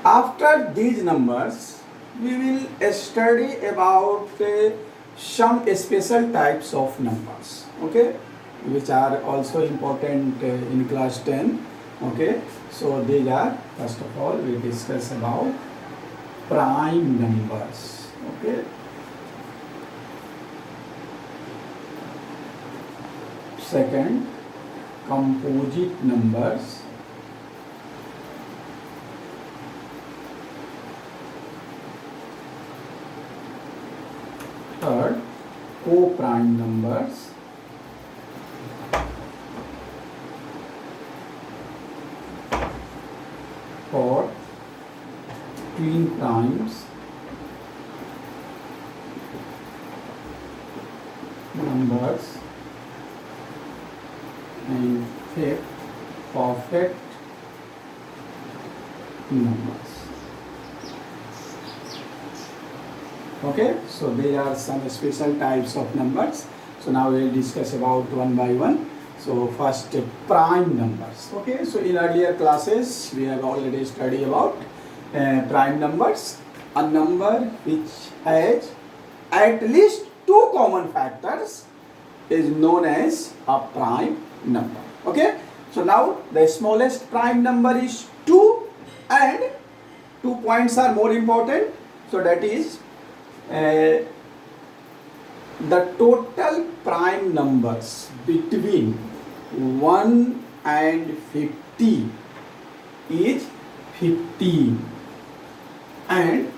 After these numbers, we will study about some special types of numbers, okay, which are also important in class 10, okay. So these are, first of all, we discuss about prime numbers, okay. Second, composite numbers. Third, co-prime numbers. Fourth, twin primes numbers. And fifth, perfect numbers. Okay, so there are some special types of numbers. So now we will discuss about one by one. So first, prime numbers. Okay, so in earlier classes we have already studied about prime numbers, a number which has at least two common factors is known as a prime number. Okay, so now the smallest prime number is 2, and 2 points are more important. So that is the total prime numbers between 1 and 50 is 15, and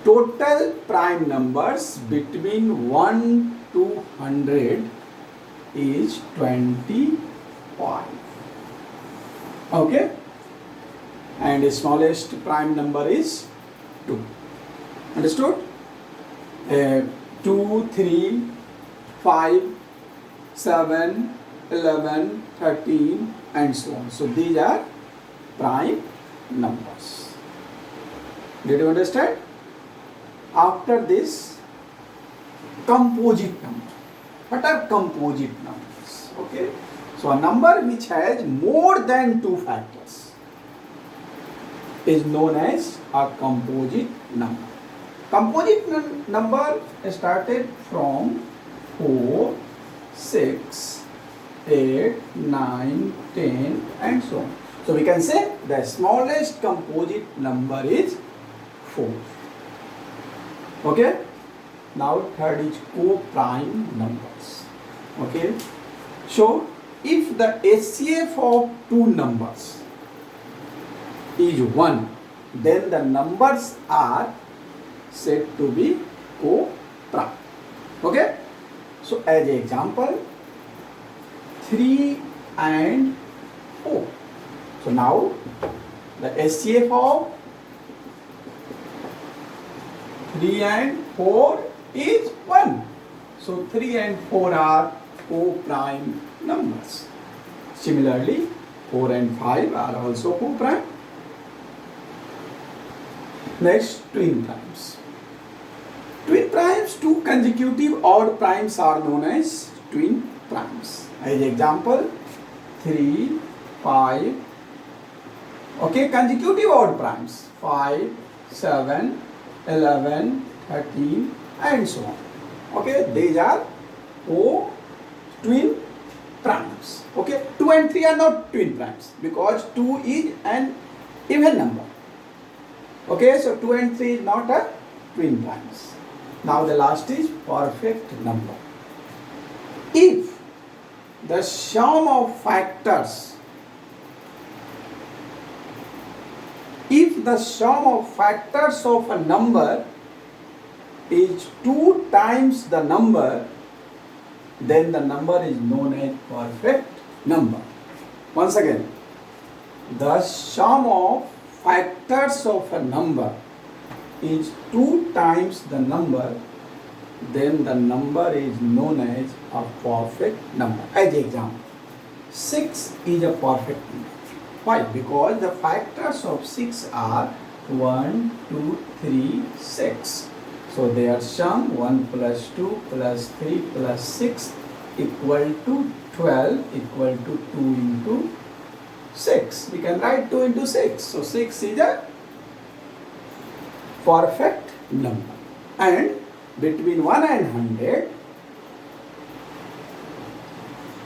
total prime numbers between 1 to 100 is 25. Okay, and the smallest prime number is 2. Understood? 2, 3, 5, 7, 11, 13 and so on. So these are prime numbers. Did you understand? After this, composite number. What are composite numbers? Okay, so a number which has more than 2 factors is known as a composite number. Composite number started from 4, 6, 8, 9, 10 and so on. So we can say the smallest composite number is 4. Okay. Now third is co-prime numbers. Okay. So if the HCF of two numbers is 1, then the numbers are said to be co-prime. Okay. So as an example, 3 and 4. So now the HCF of 3 and 4 is 1. So 3 and 4 are co-prime numbers. Similarly, 4 and 5 are also co-prime. Next, twin primes. Twin primes, two consecutive odd primes are known as twin primes. As example, 3, 5. Okay, consecutive odd primes. 5, 7, 11, 13 and so on. Okay, these are twin primes. Okay, 2 and 3 are not twin primes because 2 is an even number. Okay, so 2 and 3 is not a twin primes. Now the last is perfect number. If the sum of factors of a number is 2 times the number, then the number is known as perfect number. Once again, the sum of factors of a number is 2 times the number, then the number is known as a perfect number. As example, 6 is a perfect number. Why? Because the factors of 6 are 1, 2, 3, 6. So their sum 1 plus 2 plus 3 plus 6 equal to 12 equal to 2 into 6. We can write 2 into 6. So 6 is a perfect number, and between 1 and 100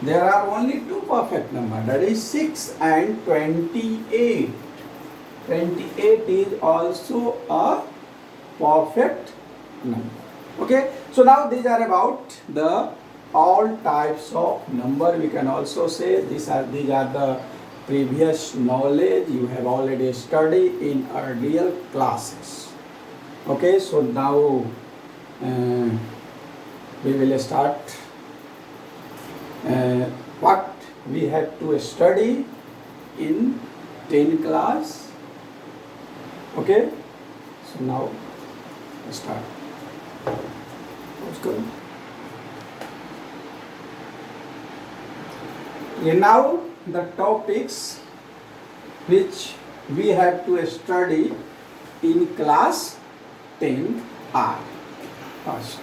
there are only two perfect numbers, that is 6 and 28. 28 is also a perfect number. Okay, so now these are about the all types of number. We can also say these are the previous knowledge you have already studied in earlier classes. Okay, so now we will start what we have to study in 10 class. Okay, so now start. Let's go. And now the topics which we have to study in class 10 are: first,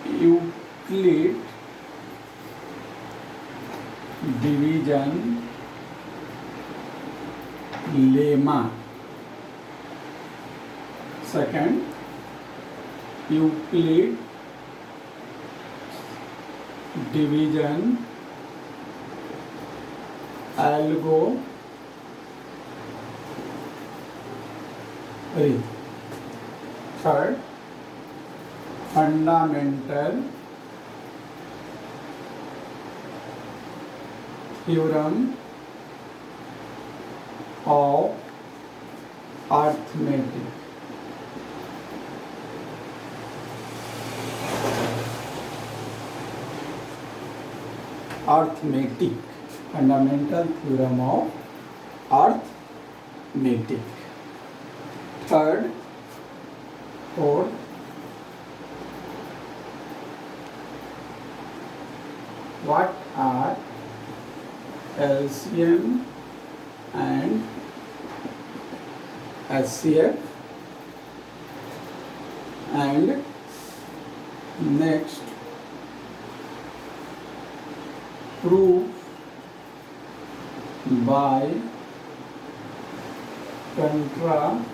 Euclid division lemma. Second, Euclid division algorithm. Third, fundamental theorem of arithmetic. Arithmetic, fundamental theorem of arithmetic. Third, fourth, what are LCM and HCF, and next, proof by contradiction.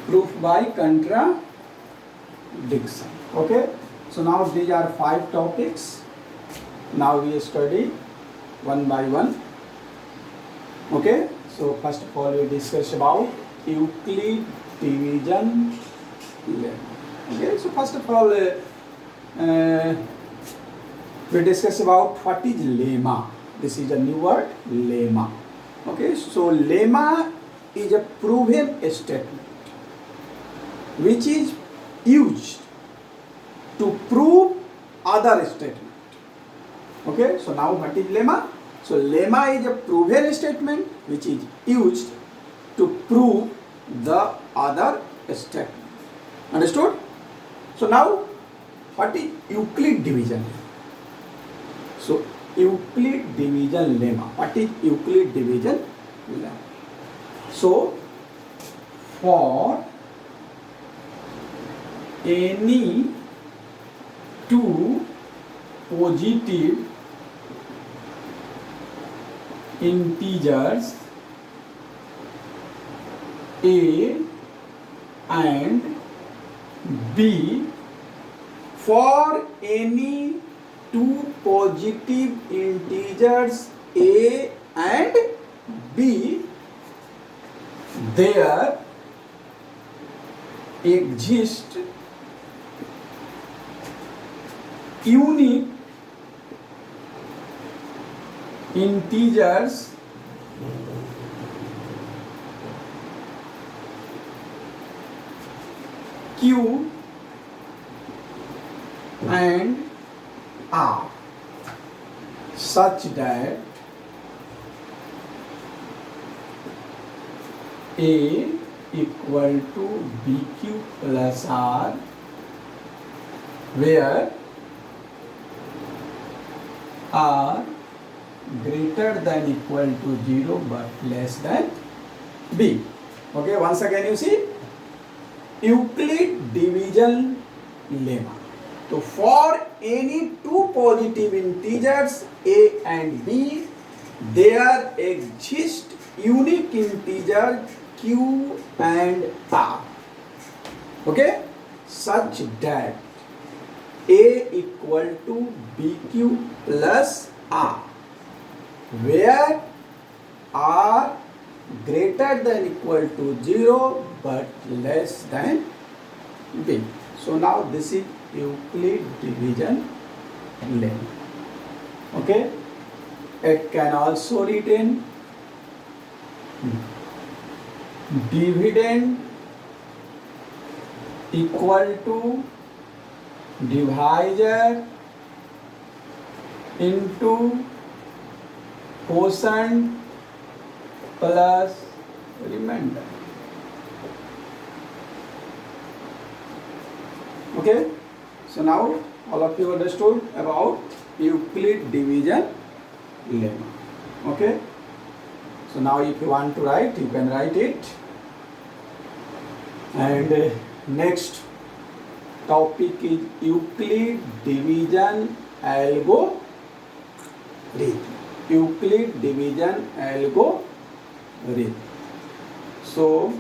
Proof by contradiction. Okay, so now these are 5 topics. Now we study one by one. Okay, so first of all we discuss about Euclid division lemma. Okay, so first of all we discuss about what is lemma. This is a new word, lemma. Okay, so lemma is a proven statement which is used to prove other statement. Okay, so now what is lemma? So lemma is a proven statement which is used to prove the other statement. Understood? So now what is Euclid division? So Euclid division lemma. What is Euclid division lemma? So for any two positive integers A and B, for any two positive integers A and B, there exist unique integers Q and R such that A equal to BQ plus R, where R greater than equal to 0 but less than B. Okay, once again you see Euclid division lemma. So for any two positive integers A and B, there exist unique integer q and r, okay, such that a equal to bq plus r, where r greater than equal to 0 but less than b. So now this is Euclid division lemma. Okay, it can also written dividend equal to divisor into quotient plus remainder. Okay, so now all of you understood about Euclid division lemma. Okay, so now if you want to write, you can write it. And next topic is Euclid division algorithm. Euclid division algorithm. So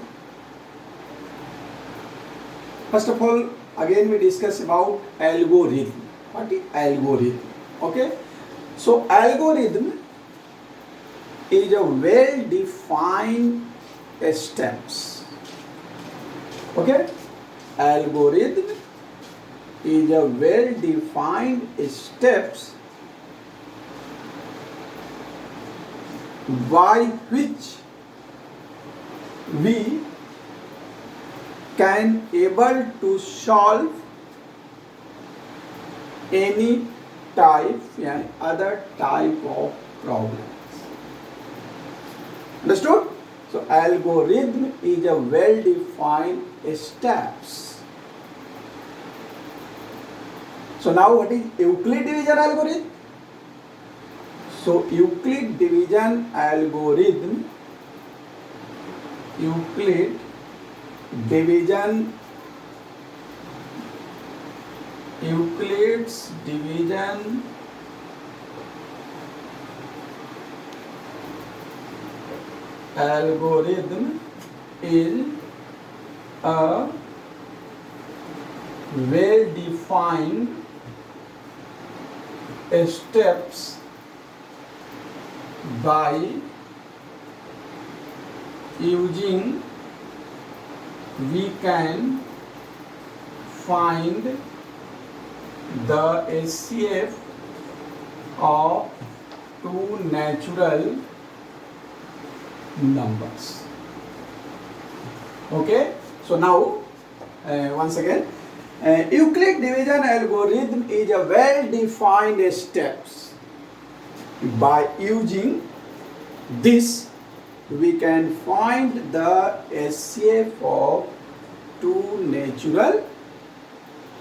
first of all, again we discuss about algorithm. What is algorithm? Okay, so algorithm is a well-defined steps. Okay, algorithm is a well-defined steps by which we can able to solve any type and other type of problems. Understood? So algorithm is a well-defined steps. So now what is Euclid division algorithm? So Euclid division algorithm, Euclid division, Euclid's division algorithm is a well-defined steps by using we can find the HCF of two natural numbers. Okay, so now once again, Euclid division algorithm is a well-defined steps. By using this, we can find the HCF of two natural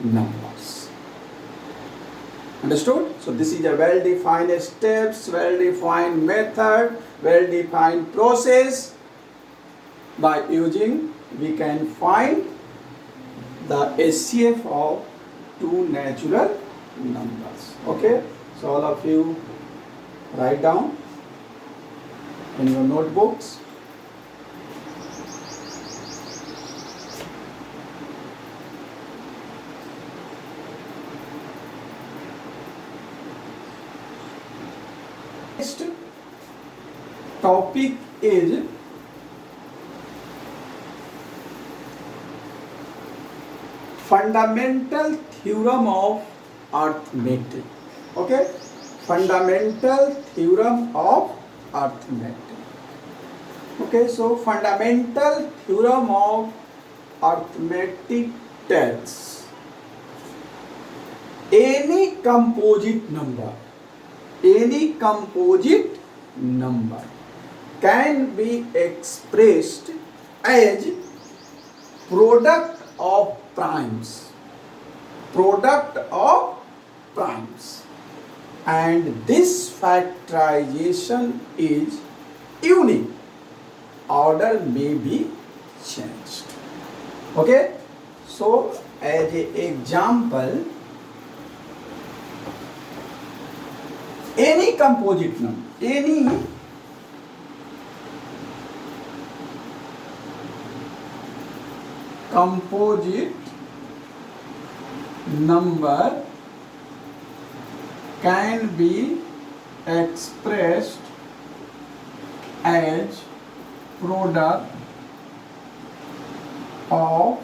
numbers. Understood? So this is a well-defined steps, well-defined method, well-defined process. By using, we can find the HCF of two natural numbers. Okay? So all of you write down in your notebooks. Next topic is fundamental theorem of arithmetic. Okay, fundamental theorem of arithmetic. Okay, so fundamental theorem of arithmetic tells any composite number can be expressed as product of primes, and this factorization is unique. Order may be changed. Okay, so as an example, any composite number, any composite number can be expressed as product of